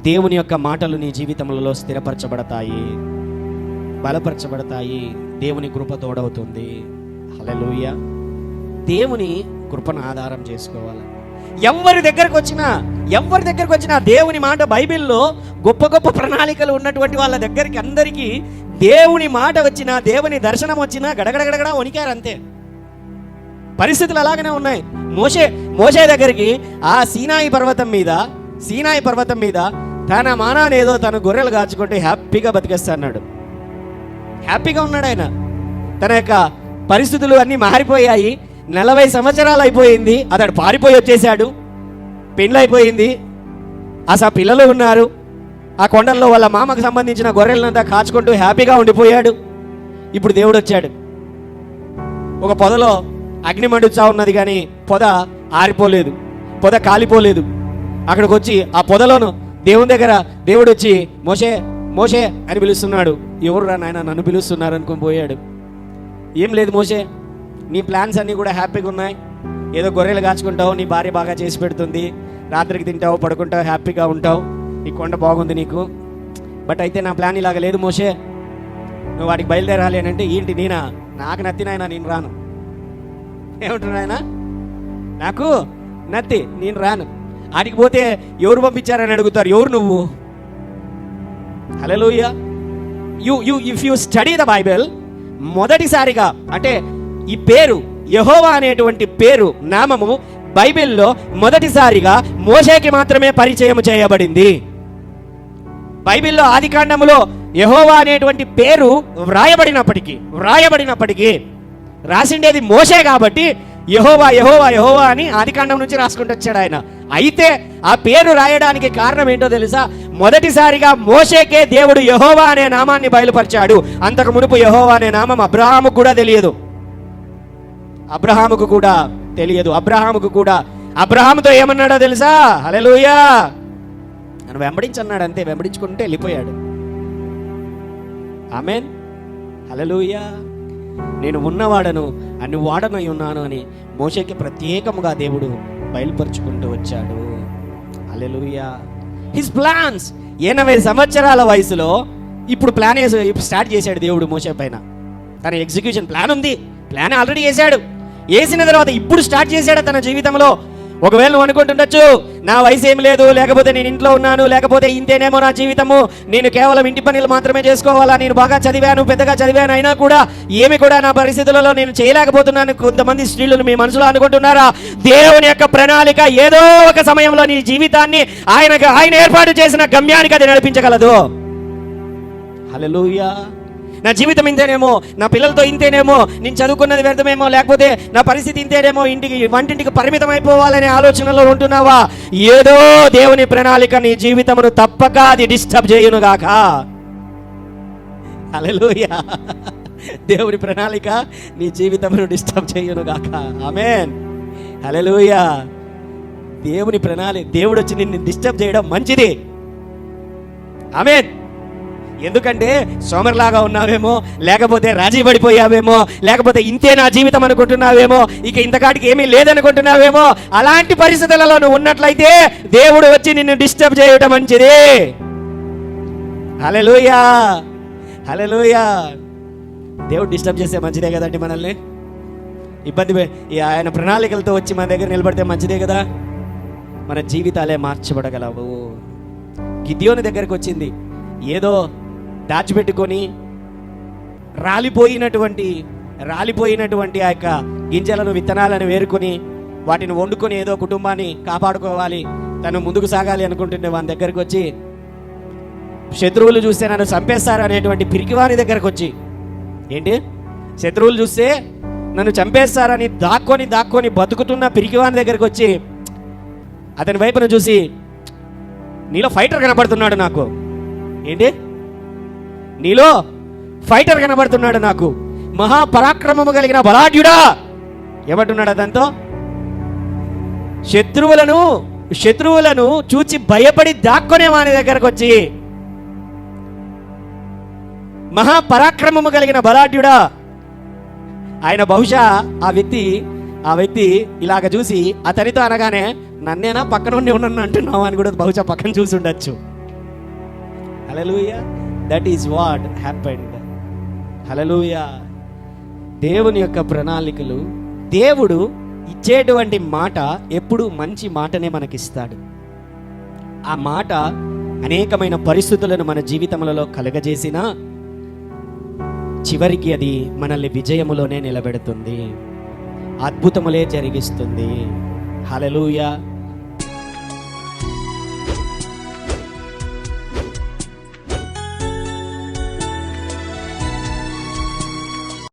దేవుని యొక్క మాటలు నీ జీవితంలో స్థిరపరచబడతాయి, బలపరచబడతాయి. దేవుని కృప తోడవుతుంది. హల్లెలూయా. దేవుని కృపను ఆధారం చేసుకోవాలి. ఎవరి దగ్గరకు వచ్చినా దేవుని మాట, బైబిల్లో గొప్ప గొప్ప ప్రణాళికలు ఉన్నటువంటి వాళ్ళ దగ్గరికి అందరికీ దేవుని మాట వచ్చినా, దేవుని దర్శనం వచ్చినా గడగడగడగడ వణికారు అంతే. పరిస్థితులు అలాగనే ఉన్నాయి. మోషే దగ్గరికి ఆ సీనాయి పర్వతం మీద తన మానానేదో తన గొర్రెలు కాచుకుంటే హ్యాపీగా బతికేస్తాడు. హ్యాపీగా ఉన్నాడు ఆయన. తన యొక్క పరిస్థితులు అన్నీ మారిపోయాయి. 40 సంవత్సరాలు అయిపోయింది. అతడు పారిపోయి వచ్చేసాడు. పెళ్ళైపోయింది. అసలు పిల్లలు ఉన్నారు. ఆ కొండల్లో వాళ్ళ మామకు సంబంధించిన గొర్రెలంతా కాచుకుంటూ హ్యాపీగా ఉండిపోయాడు. ఇప్పుడు దేవుడు వచ్చాడు. ఒక పొదలో అగ్ని మండుచా ఉన్నది, కానీ పొద ఆరిపోలేదు, పొద కాలిపోలేదు. అక్కడికి వచ్చి ఆ పొదలోను దేవుని దగ్గర దేవుడు వచ్చి మోషే మోషే అని పిలుస్తున్నాడు. ఎవరు రా నాయన నన్ను పిలుస్తున్నారు అనుకుని పోయాడు. ఏం లేదు మోషే, నీ ప్లాన్స్ అన్నీ కూడా హ్యాపీగా ఉన్నాయి. ఏదో గొర్రెలు కాచుకుంటావు, నీ భార్య బాగా చేసి పెడుతుంది, రాత్రికి తింటావు, పడుకుంటావు, హ్యాపీగా ఉంటావు, నీ కొండ బాగుంది నీకు. బట్ అయితే నా ప్లాన్ ఇలాగ లేదు మోషే, నువ్వు వాటికి బయలుదేరాలి అని అంటే, ఏంటి నేనా? నాకు నత్తినాయన, నేను రాను. ఏమంటున్నా ఆయన? నాకు నత్తి, నేను రాను. ఆడికి పోతే ఎవరు పంపించారని అడుగుతారు. ఎవరు నువ్వు? Hallelujah. If you study the Bible, మొదటిసారిగా అంటే ఈ పేరు యెహోవా అనేటువంటి పేరు, నామము బైబిల్లో మొదటిసారిగా మోషేకి మాత్రమే పరిచయం చేయబడింది. బైబిల్లో ఆదికాండములో యెహోవా అనేటువంటి పేరు వ్రాయబడినప్పటికీ రాసిండేది మోషే కాబట్టి యెహోవా యెహోవా యెహోవా అని ఆదికాండం నుంచి రాసుకుంటూ వచ్చాడు ఆయన. అయితే ఆ పేరు రాయడానికి కారణం ఏంటో తెలుసా? మొదటిసారిగా మోషేకే దేవుడు యెహోవా అనే నామాన్ని బయలుపరిచాడు. అంతకు మునుపు యెహోవా అనే నామం అబ్రహాముకు కూడా తెలియదు. అబ్రహాముతో ఏమన్నాడో తెలుసా? హల్లెలూయా, నన్ను వెంబడించన్నాడు. అంతే, వెంబడించుకుంటే వెళ్ళిపోయాడు. ఆమేన్, హల్లెలూయా. నేను ఉన్నవాడను, అన్ని వాడనై ఉన్నాను అని మోషేకి ప్రత్యేకముగా దేవుడు బయలుపరుచుకుంటూ వచ్చాడు. హల్లెలూయా. హిస్ ప్లాన్స్ 80 సంవత్సరాల వయసులో ఇప్పుడు స్టార్ట్ చేశాడు దేవుడు మోషే పైన. తన ఎగ్జిక్యూషన్ ప్లాన్ ఉంది. ప్లాన్ ఆల్రెడీ వేసిన తర్వాత ఇప్పుడు స్టార్ట్ చేశాడు తన జీవితంలో. ఒకవేళ నువ్వు అనుకుంటుండొచ్చు, నా వయసు ఏం లేదు, లేకపోతే నేను ఇంట్లో ఉన్నాను, లేకపోతే ఇంతేనేమో నా జీవితము, నేను కేవలం ఇంటి పనులు మాత్రమే చేసుకోవాలా, నేను బాగా చదివాను, పెద్దగా చదివాను, అయినా కూడా ఏమి కూడా నా పరిస్థితులలో నేను చేయలేకపోతున్నాను. కొంతమంది స్త్రీలను మీ మనసులో అనుకుంటున్నారా? దేవుని యొక్క ప్రణాళిక ఏదో ఒక సమయంలో నీ జీవితాన్ని ఆయన ఏర్పాటు చేసిన గమ్యానికి అది నడిపించగలదు. హల్లెలూయా. నా జీవితం ఇంతేనేమో, నా పిల్లలతో ఇంతేనేమో, నేను చదువుకున్నది వ్యర్థమేమో, లేకపోతే నా పరిస్థితి ఇంతేనేమో, వంటింటికి పరిమితం అయిపోవాలనే ఆలోచనలో ఉంటున్నావా? ఏదో దేవుని ప్రణాళిక నీ జీవితమును తప్పక అది డిస్టర్బ్ చేయునుగాక. హల్లెలూయా. దేవుని ప్రణాళిక నీ జీవితమును డిస్టర్బ్ చేయునుగాక. ఆమేన్, హల్లెలూయా. దేవుని ప్రణాళిక, దేవుడు వచ్చి నిన్ను డిస్టర్బ్ చేయడం మంచిది. ఆమేన్. ఎందుకంటే సోమర్లాగా ఉన్నావేమో, లేకపోతే రాజీ పడిపోయావేమో, లేకపోతే ఇంతే నా జీవితం అనుకుంటున్నావేమో, ఇక ఇంతకాటికి ఏమీ లేదనుకుంటున్నావేమో, అలాంటి పరిస్థితులలో నువ్వు ఉన్నట్లయితే దేవుడు వచ్చి నిన్ను డిస్టర్బ్ చేయడం మంచిది. హల్లెలూయా, హల్లెలూయా. దేవుడు డిస్టర్బ్ చేస్తే మంచిదే కదండి. మనల్ని ఆయన ప్రణాళికలతో వచ్చి మన దగ్గర నిలబడితే మంచిదే కదా. మన జీవితాలే మార్చబడగలవు. గిద్యోని దగ్గరకు వచ్చింది, ఏదో దాచిపెట్టుకొని రాలిపోయినటువంటి ఆ యొక్క గింజలను, విత్తనాలను వేరుకొని వాటిని వండుకొని ఏదో కుటుంబాన్ని కాపాడుకోవాలి, తను ముందుకు సాగాలి అనుకుంటుండే వాని దగ్గరకు వచ్చి, శత్రువులు చూస్తే నన్ను చంపేస్తారు అనేటువంటి పిరికివాని దగ్గరకు వచ్చి, ఏంటి శత్రువులు చూస్తే నన్ను చంపేస్తారని దాక్కొని బతుకుతున్న పిరికివాని దగ్గరకు వచ్చి అతని వైపును చూసి, నీలో ఫైటర్ కనబడుతున్నాడు నాకు. ఏంటి? నీలో ఫైటర్ కనబడుతున్నాడు నాకు, మహాపరాక్రమము కలిగిన బలాఢ్యుడా. ఏమంటున్నాడు అతనితో? శత్రువులను చూచి భయపడి దాక్కునే వాని దగ్గరకు వచ్చి, మహాపరాక్రమము కలిగిన బలాఢ్యుడా. ఆయన బహుశా ఆ వ్యక్తి ఇలాగ చూసి అతనితో అనగానే, నన్నేనా పక్కన ఉండి ఉన్నాను అంటున్నావు అని కూడా బహుశా పక్కన చూసి ఉండొచ్చు. Hallelujah. That is what happened. Hallelujah. దేవుని యొక్క ప్రణాళికలు, దేవుడు ఇచ్చేటువంటి మాట ఎప్పుడు మంచి మాటనే మనకిస్తాడు. ఆ మాట అనేకమైన పరిస్థితులను మన జీవితములలో కలగజేసినా చివరికి అది మనల్ని విజయములోనే నిలబెడుతుంది, అద్భుతములే జరిగిస్తుంది. హల్లెలూయా.